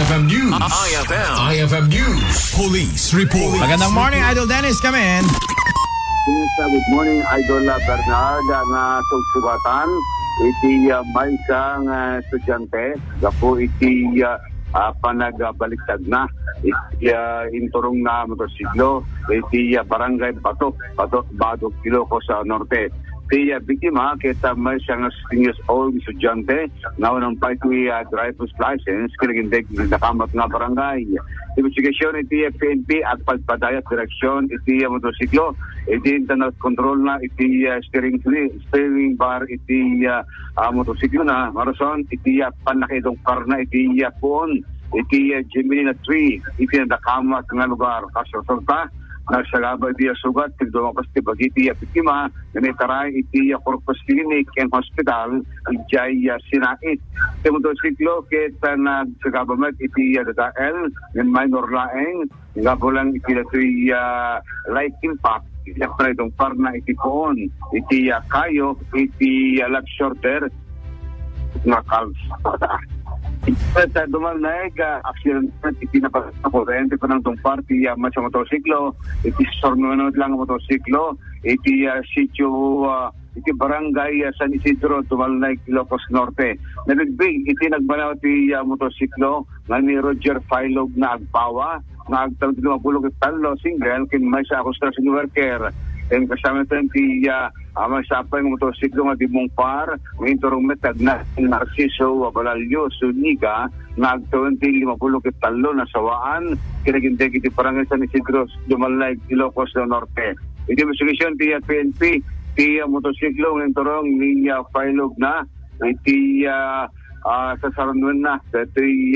IFM News. IFM News. Police Report. Magandang morning, Idol Dennis. Come in. Good morning, Idol Bernard, na sugsugatan. Iti may isang estudyante, gapo iti panagbaliktad na. Iti inturong na motorsiklo, iti barangay Batok, Badok, Ilocos Norte. Iti biktima, kita may siyang 16 years old estudyante, naunang pa iti driver's license, kinagindig nakamat nga barangay. Investigasyon iti PNP at pagpadayat direksyon iti motorsiklo, iti internal control na iti steering bar iti motorsiklo na, marason iti panakidong car na iti puon, iti Gemini na 3, iti nakamat nga lugar. Kasulta, nagsagaba iti sugat, tigdumakas ti bagiti biktima, nanitaray iti Corpus Clinic and Hospital, iti sinait. Iti motorsiklo, kita nagsagabamat iti dadael, ng minor laeng, nga bulang iti nato'y light impact, iti itong parna iti poon, iti kayo, iti lap shorter, nga kalsada. Ito dumalag, accident iti napasapurente pa ng itong party sa motorsiklo, iti sornunod lang ang motorsiklo, iti sityo, iti barangay San Isidro, Tumalnay, Ilocos Norte. Nabigbig, iti nagbanaw iti motorsiklo, nga ni Roger Filog na agpawa, nga agtawag iti mapulog at talo, single, kin may sa construction worker. And kasama ito yung masapay ng motorsiklo nga di Mongpar, ngayon turong metag na Narciso, Balalyo, Suniga, nagtawin ti 50 kitalo na sawaan, kinagindig iti Barangay San Isidro, Dumalay, Ilocos Norte. Iti investigasyon ti PNP, ti motorsiklo ngayon turong ni Filog na, iti sasaranwan na, iti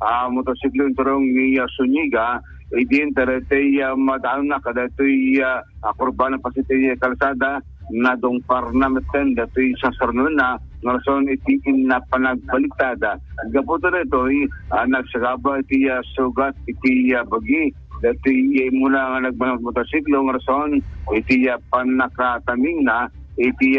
motorsiklo ngayon turong ni Suniga, idin taratay madaan na kada ito'y kurban ng pasitay kalsada na dongpar na meten dato'y sasarnon na narason iti na panagbalitada. Gaputo na ito'y nagsagaba iti sugat iti bagi dato'y mula nga nagbanang motorsiklo narason iti panakataming na iti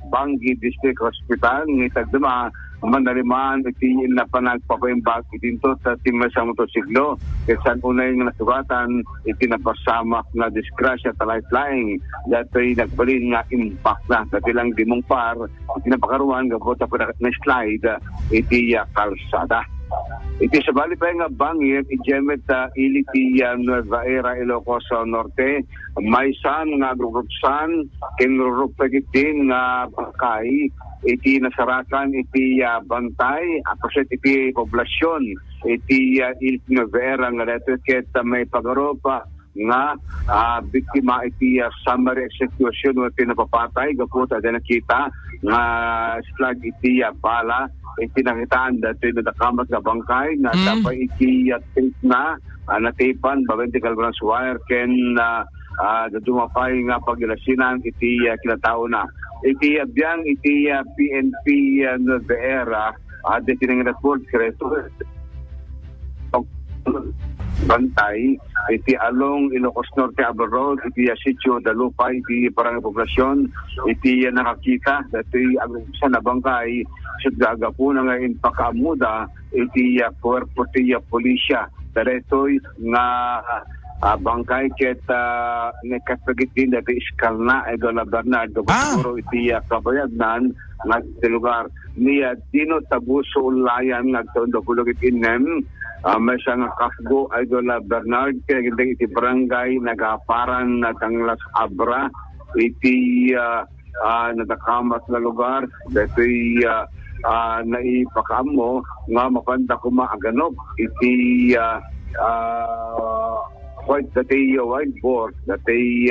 Bangi District Hospital ng Itagdama mandaliman iti na panagpapaimbag itinto sa timay sa motorsiklo kasan unay nga nasugatan iti napasamak na disgrasya talay flying dato'y nagbalin nga impact na katilang dimong par iti napakaruan gabot na slide iti kalsada. Iti sabali pa nga bangit ijemet iliti Nueva Era Ilocos Norte may san nga grupsan kinrupagit nga bakay iti nasarakan iti bantay apaset iti poblasyon iti Nueva Era nga dito ket may pagaropa nga biktima iti summary execution o pinapapatay gapot ada nakita nga slag iti bala iti nakitaan dati nadakamat nga bangkay na tapay iti tape na natipan babentikal branch wire ken dumapay nga pagilasinan iti kinatao na iti abiyang iti PNP Nueva Era dati nga report kreto bantay iti along Ilocos Norte Abra Road iti sitio Dalupa iti parang poblasyon iti nakakita dati sa nabangkay sudgaga po na nga impakamuda iti puerpo ti polisya daretoy nga bangkay ket nekapagitin dati iskalna Idol Bernardo siguro iti kabayagnan nga iti lugar niya Dino Tabuso Ulayan nagtondo kulog itinem may siyang kasgo Idol Bernard kaya iti barangay nagaparan na Tanglas Abra iti nadakamat na lugar dato'y naipakamo nga mapanda kumaaganop iti white dati whiteboard dati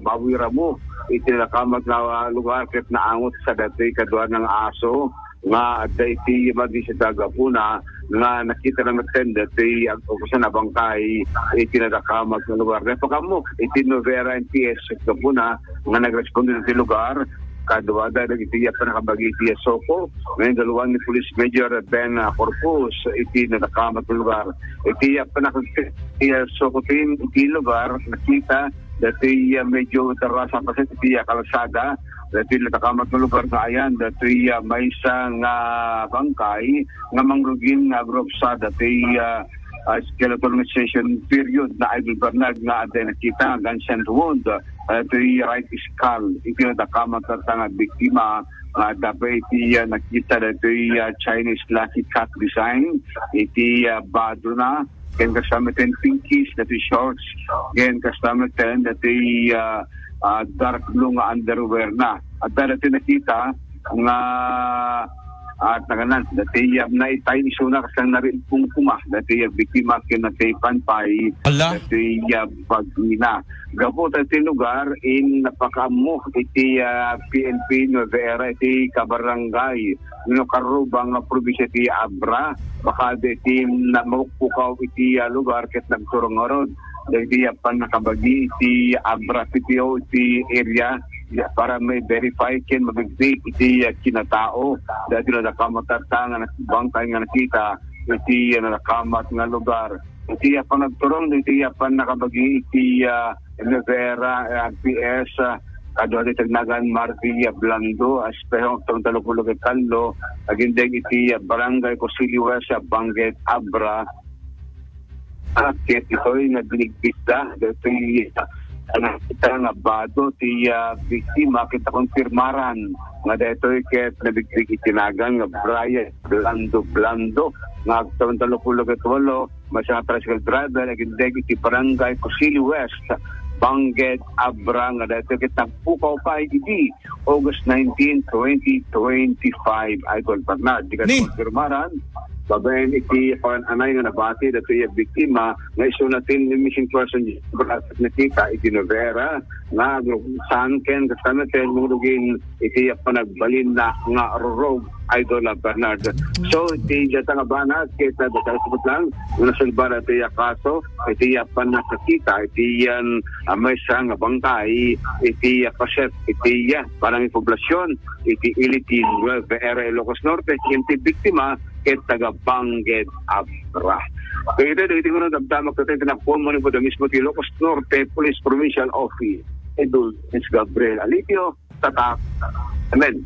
baboy ramo iti nakamat na lugar ket naangot sa dati kadwa ng aso nga dati magisitaga po na nga nakita na natin dati ang ukusan na bangkay iti nadakamat na lugar napakamo iti Novera NPS ito po na nga nagresponde sa lugar kadwa dahil iti panakabagi iti Soko ngayon dalawang ni Police Major Ben Corpus iti nadakamat na lugar iti panakabagi iti Soko iti lugar nakita dati medyo tarasan kasi iti kalsada dati natakamat ng lugar na ayan, dati may isang bangkay nga mangrugin nga group sa dati skeletonization period na Idol Bernard nga aday nakita gunshot wound dati right skull itinatakamat ng biktima dapat iti nakita dati Chinese lucky cat design iti bado na ken kasamitin pinkies dati shorts ken kasamitin dati dark blue nga underwear na at dati nakita nga at naganan dati na itay ni suna kasang narin pungkuma dati biktima kinatay panpay dati bagina gapo dati lugar in napakamo iti PNP Nueva Era iti kabarangay no karubang probinsya iti Abra baka dati na maupukaw iti lugar ket nagturong-orod dati pan nakabagi iti Abra PTO iti area para may verify ken mabigdi iti kinatao dahil nakamatata nga bangkay nga nakita iti nakamat nga lugar iti panagturong iti pan nakabagi iti Nevera PS kadwa iti Tagnagan Marvilla Blando espeho tong talupulog at kanlo agindeng iti barangay Cosili West Banget Abra at ito'y nagligbista dati kita nga bado ti biktima kita konfirmaran nga detoy ket nabigbig itinagan nga Brian Blando nga agtawon talupulog at walo masya tricycle driver agindeg iti barangay Cosili West Banget Abra nga detoy ket nagpukaw pa iti August 19, 2025 Idol Bernard di ka konfirmaran babayan iti anay nga nabati dato yung biktima nga iso natin yung missing person nakita iti Novera nga saan ken kasanatin murugin iti panagbalin na nga rorog Idol Bernard. So iti jata nga banat kita data sabot lang nasulbara iti kaso iti panakakita iti yan may nga bangkay iti paset iti parang poblasyon iti Ilitin Nueva Era Ilocos Norte iti biktima ket taga Banget Abra. Kaya ito ko na damdamak na tayo tinakpuan mo po mismo ti Ilocos Norte Police Provincial Office Idol Gabriel Alipio Tatak. Amen.